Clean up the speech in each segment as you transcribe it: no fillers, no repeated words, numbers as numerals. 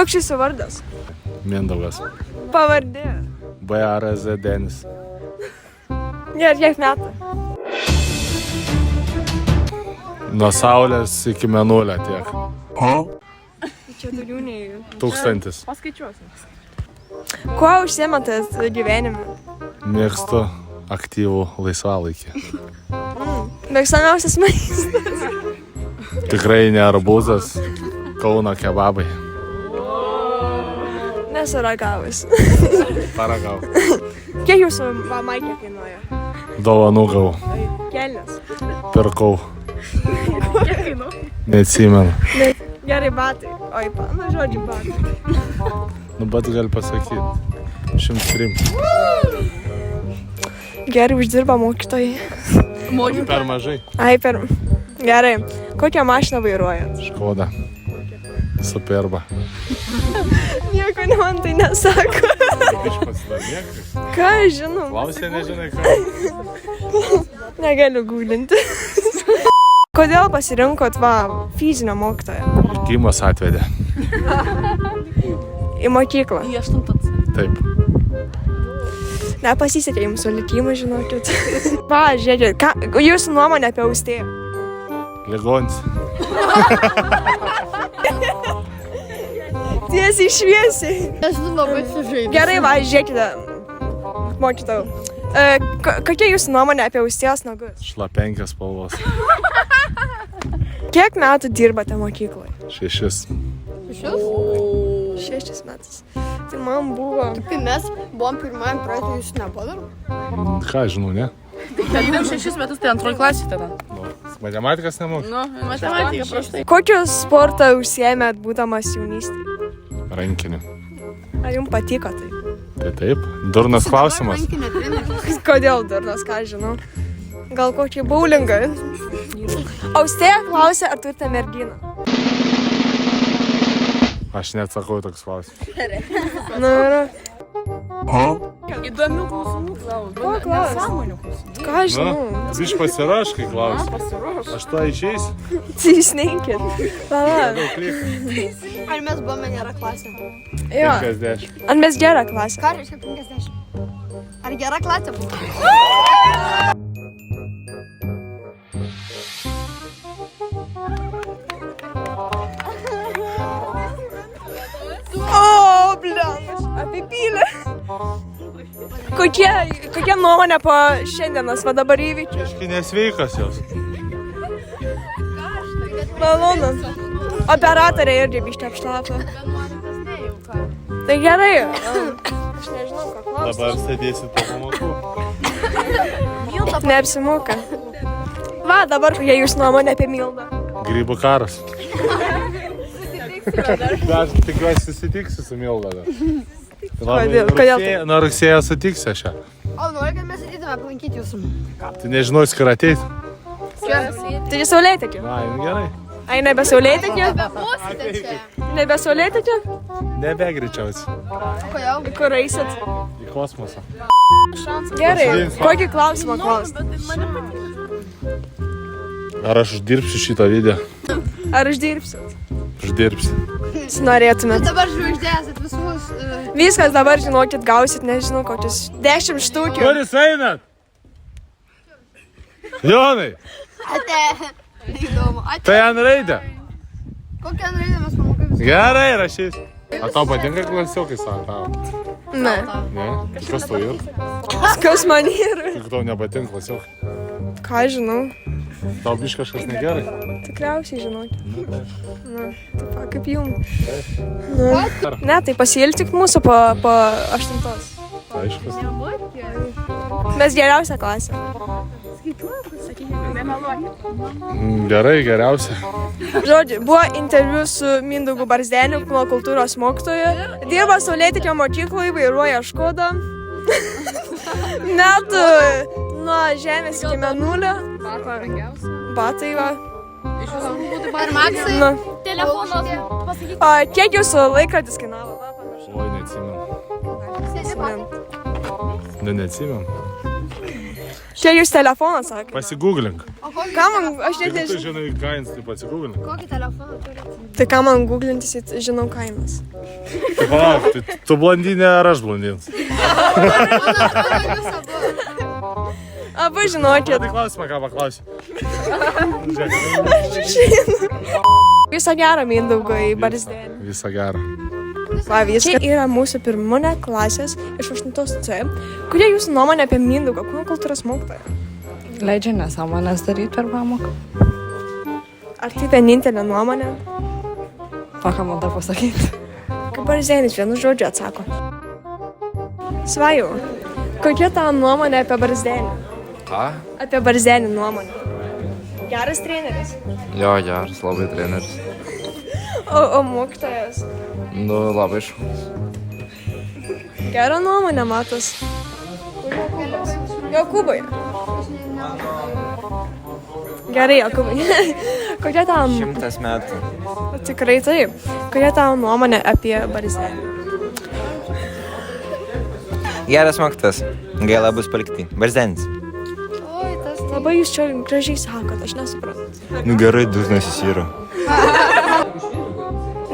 Koks jūsų vardas? Mindaugas. Pavardė. BRZ Denis. Ir kiek metų? Nuo saulės iki mėnulio tiek. Čia daugiau nei 1000. Paskaičiuosim. Kuo užsiematas gyvenime? Mėgstu aktyvų laisvalaikį. Mėgstamiausias maistas. Tikrai ne arbūzas, Kauno kebabai. Nesu ragavus. Paragau. Kiek jūsų maikė kainuoja? Dovanų gavau. Kelnes. Pirkau. Kiek kainuoja? Neatsimenu. Gerai, batai. Oi, žodžiu, batai. Nu, bet gali pasakyti. 103. Gerai uždirba mokytojai. Per mažai. Ai, Gerai. Kokią mašiną vairuojat? Škoda. Superba. Nieko man tai nesako. Iš pasidomėk. Ką aš žinau? Klausė, nežinai ką. Negaliu gūlinti. Kodėl pasirinkot fizinio mokytoją? Likimas atvedė. Į mokyklą. Į 8. Taip. Nepasisekė jums su likimu, žinokit. Žiūrėkit, jūsų nuomonė apie Austėją? Ligonis. Tiesiai šviesiai. Aš labai sužaidžiu. Gerai, žiūrėkite, mokytojau. Kokia jūsų nuomonė apie Austėjos nagus? Šlapenkės spalvos. Kiek metų dirbate mokykloje? 6. 6 metus. Tai man buvo... Kai mes buvom pirmajam projektui, jūs nepadarom? Ką žinau, ne? Tai 6 metus, tai 2 klasė tada. Nu, matematikas nemoku. Nu, matematika prastai. Kokiu sportą užsiėmėt būdamas jaunystėje? Rankinį. Ar jums patiko tai? Tai taip. Durnas klausimas. Kodėl durnas, ką žinau? Gal kokį bowlingą? Austėja klausė, ar turite merginą? Aš neatsakau toks klausimas. Nu, yra. Įdomių klausimų klausimų. Ko klausimų? Nesąmonių klausimų. Ką žinau? Biš pasiraš, kai klausim. Pasiruoš. Aš to išeisiu. Cisneikit. Pala. Daug reikia. Ar mes buvome gera klasė? Jo. 50. Ar mes gerą klasę? Ką reiškia 50? Ar gera klasė buvo? O, blianas. Apipylė. Kokia nuomonė po šiandienos, va dabar įvykių? Iški nesveikas jos. Malonu. Operatorė irgi biškė apšlapą. Tai gerai. Aš nežinau, ką klausti. Dabar sėdėsit po pamokų. Neapsimoka. Va, dabar kokia jūs nuomonė apie Mildą? Grybų karas. Aš tikiuosi susitiksiu su Milda. Kodėl? Nuo rugsėjo sutiksiu aš ją. O, nori, kad mes ateitume aplankyti jūsų. Tai nežinau, jis kur ateit. Tai saulėtekė? Na, gerai. Ai, nebe saulėtekė? Nebebūsite čia. Nebe saulėtekė? Nebe greičiausiai. Kodėl? Kur eisit? Į kosmosą. Gerai. Kokį klausimą klausti? Ar aš uždirbsiu šitą video? Ar uždirbsit? Uždirbsiu. Norėtumėt. Dabar žvaigždėsit visus... Viskas dabar, žinokit, gausit, nežinau, kokius 10 štukių. Kur jūs einat? Jonai, Ate. Įdomu. Ate. tai ant raidė. Kokią raidę mes pamokai visų? Gerai, rašys. O tau patinka klasiokai, sako tau? Ne. Ne? Tai kas tau yra? Kas man yra? Tik tau nepatinka klasiokai. Ką žinau? Tau biš kažkas negerai? Tikriausiai žinokit. Na, taip, kaip jums. Ne, tai pasiilgti mūsų po 8. Aiškus. Mes geriausia klasė. Gerai, geriausia. Žodžiu, buvo interviu su Mindaugu Barzdeniu, kūno kultūros mokytoju. Dirba Saulėtekio mokykloje, vairuoja Škodą. Metų nuo žemės iki mėnulio. Batai va. Ar Maksai? Nu. Telefonas. O kiek jūsų laikrodis kainavo? Oi, neatsimenu. Nu, neatsimenu. Kiek jūs telefonas sakė? Pasigūglink. O Ką man, aš net Jeigu tu nežinau. žinai kainas, tai pasigūglini. Kokį telefoną turite? Tai ką man googlintis, žinau kainas. Tai palauk, tai tu blondinė ar aš blondinas? Abu žinokit. Tai klausimą, ką paklausi. Visą gerą Mindaugo į Barzdenį. Visą gerą. Pavyzdžiui, čia yra mūsų pirmūnė klasės iš 8C. Kurie jūsų nuomonė apie Mindaugą, kūno kultūros mokytoją? Leidžia nesąmonės daryti per pamoką. Ar tai vienintelė nuomonė? Ką man dar pasakyti? Kaip Barzdenis vienu žodžiu atsako. Svajau, kokia tavo nuomonė apie Barzdenį? Ką? Apie Barzdenį nuomonę. Geras treneris. Jo, geras, labai treneris. O mokytojas? Nu, labai šaunus. Gerą nuomonę, matos. Jokūbai. Gerai, Jokūbai. Kokia tavo... 100 metų. Tikrai taip. Kokia tavo nuomonė apie Barzdenį? Geras mokytas. Gaila bus palikti. Barzdenis. Oi, tas Labai jūs čia gražiai sakot, aš nesuprantu. Nu gerai, dusnas jis yra.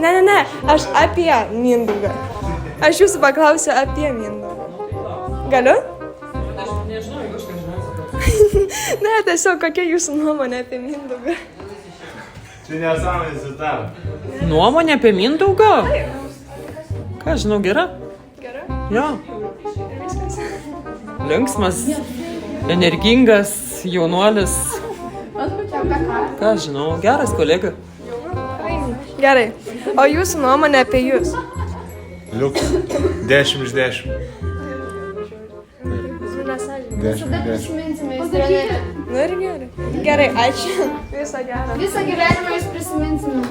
Ne, aš apie Mindaugą. Aš jūsų paklausiu apie Mindaugą. Galiu? Aš nežinau, jeigu aš nežinau. Ne, tiesiog kokia jūsų nuomonė apie Mindaugą? Čia nesąmonės ir dar. Nuomonė apie Mindaugą? Ką, žinau, gera? Gerai. Jo. Ir viskas. Linksmas, energingas, jaunuolis. Ką, žinau, geras kolega. Gerai. O jūsų nuomonė apie jūs? Liuk. 10 iš 10. 10 iš 10. prisiminsime jūs trenerių. Nu ir gerai. Gerai, ačiū. Visą gerą. Visą gyvenimą jūs prisiminsime.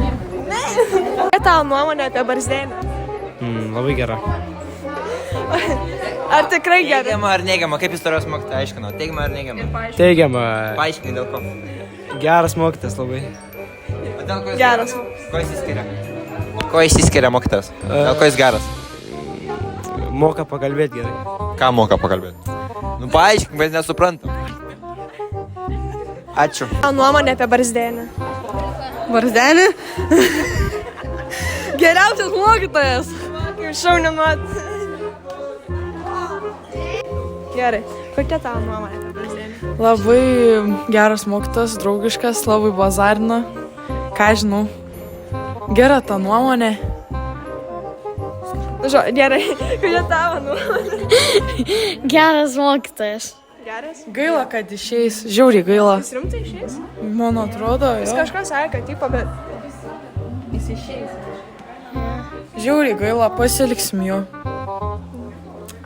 Kokia tavo nuomonė apie Barzdenį? Labai gera. Ar tikrai gerai? Teigiama ar neigiama? Kaip istorijos mokytoja aiškino? Teigiama ar neigiama? Teigiama. Paaiškinai dėl ko. Geras mokytas labai. O dėl ko jis Geras. Ko išsiskiria? Ko išsiskiria mokytas? Dėl ko jis geras? Moka pakalbėti gerai. Ką moka pakalbėti? Nu paaiškink, bet nesuprantam. Ačiū. Tavo nuomonė apie Barzdenį? Barzdenį? Geriausias mokytojas. Kaip šaunė nuot. Gerai. Kokia tavo nuomonė apie Barzdenį? Labai geras mokytas, draugiškas, labai bazarina. Ką žinau. Gera ta nuomonė. Gerai. Kokia tavo nuomonė? Geras mokytojas. Geras. Gaila, kad išeis. Žiauriai gaila. Jis rimtai išeis? Man atrodo, Jis jo. kažką sakė, kad tipo, bet... Jis išeis. Žiauriai gaila, pasiliksim jo.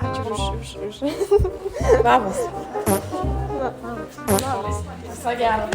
Ačiū už. Labas. Labas. Visą gerą.